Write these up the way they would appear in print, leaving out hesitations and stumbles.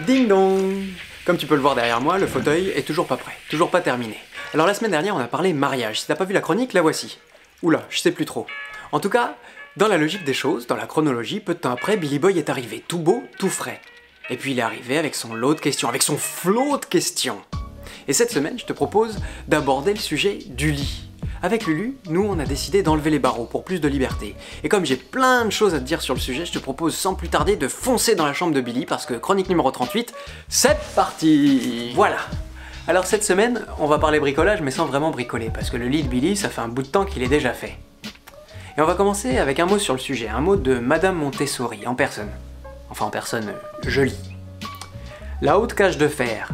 Ding dong! Comme tu peux le voir derrière moi, le fauteuil est toujours pas prêt, toujours pas terminé. Alors la semaine dernière, on a parlé mariage. Si t'as pas vu la chronique, la voici. Oula, je sais plus trop. En tout cas, dans la logique des choses, dans la chronologie, peu de temps après, Billy Boy est arrivé, tout beau, tout frais. Et puis il est arrivé avec son lot de questions, avec son flot de questions. Et cette semaine, je te propose d'aborder le sujet du lit. Avec Lulu, nous on a décidé d'enlever les barreaux pour plus de liberté. Et comme j'ai plein de choses à te dire sur le sujet, je te propose sans plus tarder de foncer dans la chambre de Billy parce que chronique numéro 38, c'est parti! Voilà! Alors cette semaine, on va parler bricolage mais sans vraiment bricoler parce que le lit de Billy, ça fait un bout de temps qu'il est déjà fait. Et on va commencer avec un mot sur le sujet, un mot de Madame Montessori, en personne. Enfin en personne, je lis. La haute cage de fer.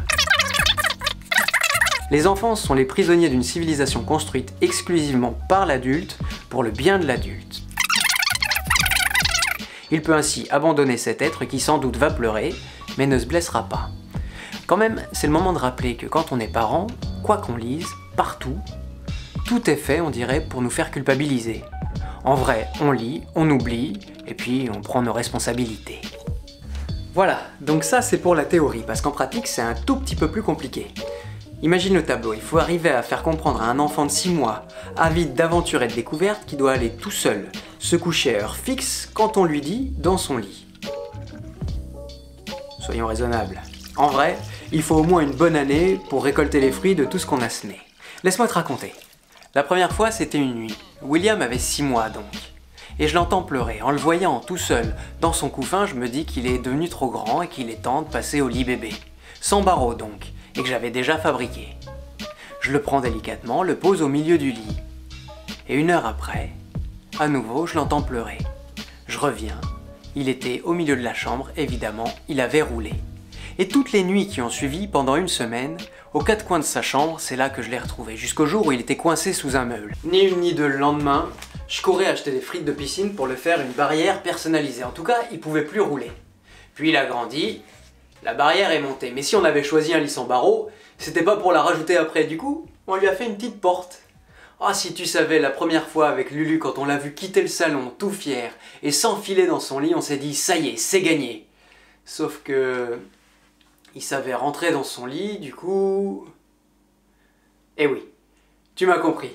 Les enfants sont les prisonniers d'une civilisation construite exclusivement par l'adulte pour le bien de l'adulte. Il peut ainsi abandonner cet être qui sans doute va pleurer, mais ne se blessera pas. Quand même, c'est le moment de rappeler que quand on est parent, quoi qu'on lise, partout, tout est fait, on dirait, pour nous faire culpabiliser. En vrai, on lit, on oublie, et puis on prend nos responsabilités. Voilà, donc ça c'est pour la théorie, parce qu'en pratique c'est un tout petit peu plus compliqué. Imagine le tableau, il faut arriver à faire comprendre à un enfant de 6 mois, avide d'aventures et de découvertes, qu'il doit aller tout seul, se coucher à heure fixe quand on lui dit dans son lit. Soyons raisonnables. En vrai, il faut au moins une bonne année pour récolter les fruits de tout ce qu'on a semé. Laisse-moi te raconter. La première fois, c'était une nuit. William avait 6 mois donc. Et je l'entends pleurer. En le voyant tout seul dans son couffin, je me dis qu'il est devenu trop grand et qu'il est temps de passer au lit bébé. Sans barreaux donc, et que j'avais déjà fabriqué. Je le prends délicatement, le pose au milieu du lit. Et 1 heure après, à nouveau, je l'entends pleurer. Je reviens. Il était au milieu de la chambre, évidemment, il avait roulé. Et toutes les nuits qui ont suivi, pendant 1 semaine, aux 4 coins de sa chambre, c'est là que je l'ai retrouvé, jusqu'au jour où il était coincé sous un meuble. Ni une ni deux, le lendemain, je courais acheter des frites de piscine pour le faire une barrière personnalisée. En tout cas, il pouvait plus rouler. Puis il a grandi, la barrière est montée. Mais si on avait choisi un lit sans barreaux, c'était pas pour la rajouter après. Du coup, on lui a fait une petite porte. Ah, si tu savais, la première fois avec Lulu, quand on l'a vu quitter le salon, tout fier, et s'enfiler dans son lit, on s'est dit, ça y est, c'est gagné. Sauf que... il savait rentrer dans son lit, du coup... Eh oui, tu m'as compris.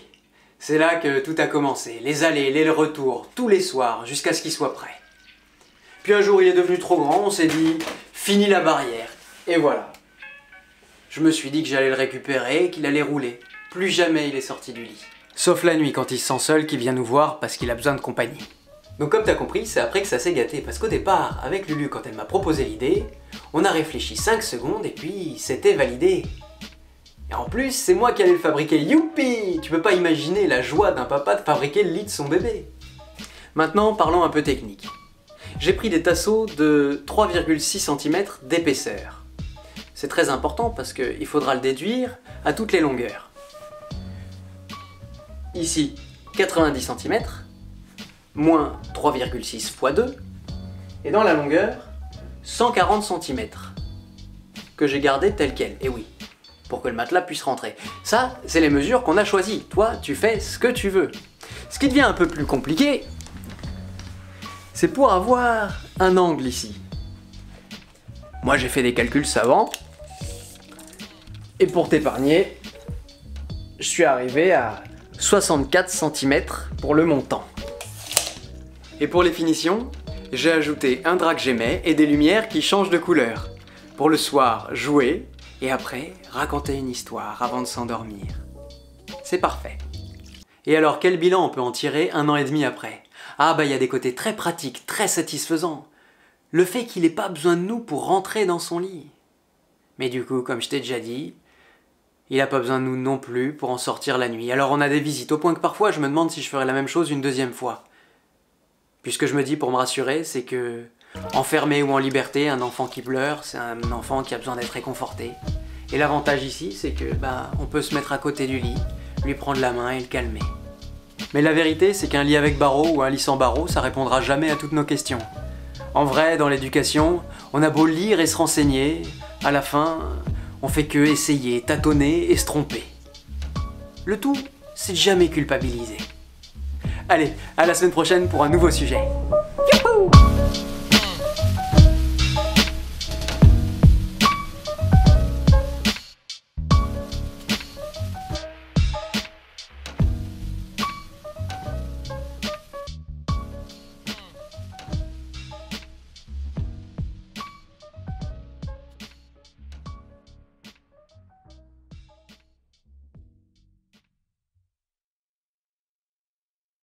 C'est là que tout a commencé, les allées, les retours, tous les soirs, jusqu'à ce qu'il soit prêt. Puis un jour il est devenu trop grand, on s'est dit, fini la barrière. Et voilà. Je me suis dit que j'allais le récupérer, qu'il allait rouler. Plus jamais il est sorti du lit. Sauf la nuit, quand il se sent seul, qu'il vient nous voir parce qu'il a besoin de compagnie. Donc comme t'as compris, c'est après que ça s'est gâté, parce qu'au départ, avec Lulu, quand elle m'a proposé l'idée, on a réfléchi 5 secondes et puis c'était validé. Et en plus, c'est moi qui allais le fabriquer, youpi! Tu peux pas imaginer la joie d'un papa de fabriquer le lit de son bébé. Maintenant, parlons un peu technique. J'ai pris des tasseaux de 3,6 cm d'épaisseur. C'est très important parce qu'il faudra le déduire à toutes les longueurs. Ici, 90 cm, moins 3,6 x 2, et dans la longueur, 140 cm, que j'ai gardé tel quel, et oui, pour que le matelas puisse rentrer. Ça, c'est les mesures qu'on a choisies. Toi, tu fais ce que tu veux. Ce qui devient un peu plus compliqué, c'est pour avoir un angle ici. Moi, j'ai fait des calculs savants, et pour t'épargner, je suis arrivé à 64 cm pour le montant. Et pour les finitions, j'ai ajouté un drap que j'aimais et des lumières qui changent de couleur. Pour le soir, jouer, et après, raconter une histoire avant de s'endormir. C'est parfait. Et alors, quel bilan on peut en tirer 1 an et demi après? Ah bah, il y a des côtés très pratiques, très satisfaisants. Le fait qu'il n'ait pas besoin de nous pour rentrer dans son lit. Mais du coup, comme je t'ai déjà dit, il n'a pas besoin de nous non plus pour en sortir la nuit. Alors on a des visites, au point que parfois je me demande si je ferais la même chose une 2e fois. Puis ce que je me dis pour me rassurer, c'est que, enfermé ou en liberté, un enfant qui pleure, c'est un enfant qui a besoin d'être réconforté. Et l'avantage ici, c'est que, on peut se mettre à côté du lit, lui prendre la main et le calmer. Mais la vérité, c'est qu'un lit avec barreaux ou un lit sans barreaux, ça répondra jamais à toutes nos questions. En vrai, dans l'éducation, on a beau lire et se renseigner, à la fin, on fait que essayer, tâtonner et se tromper. Le tout, c'est de jamais culpabiliser. Allez, à la semaine prochaine pour un nouveau sujet.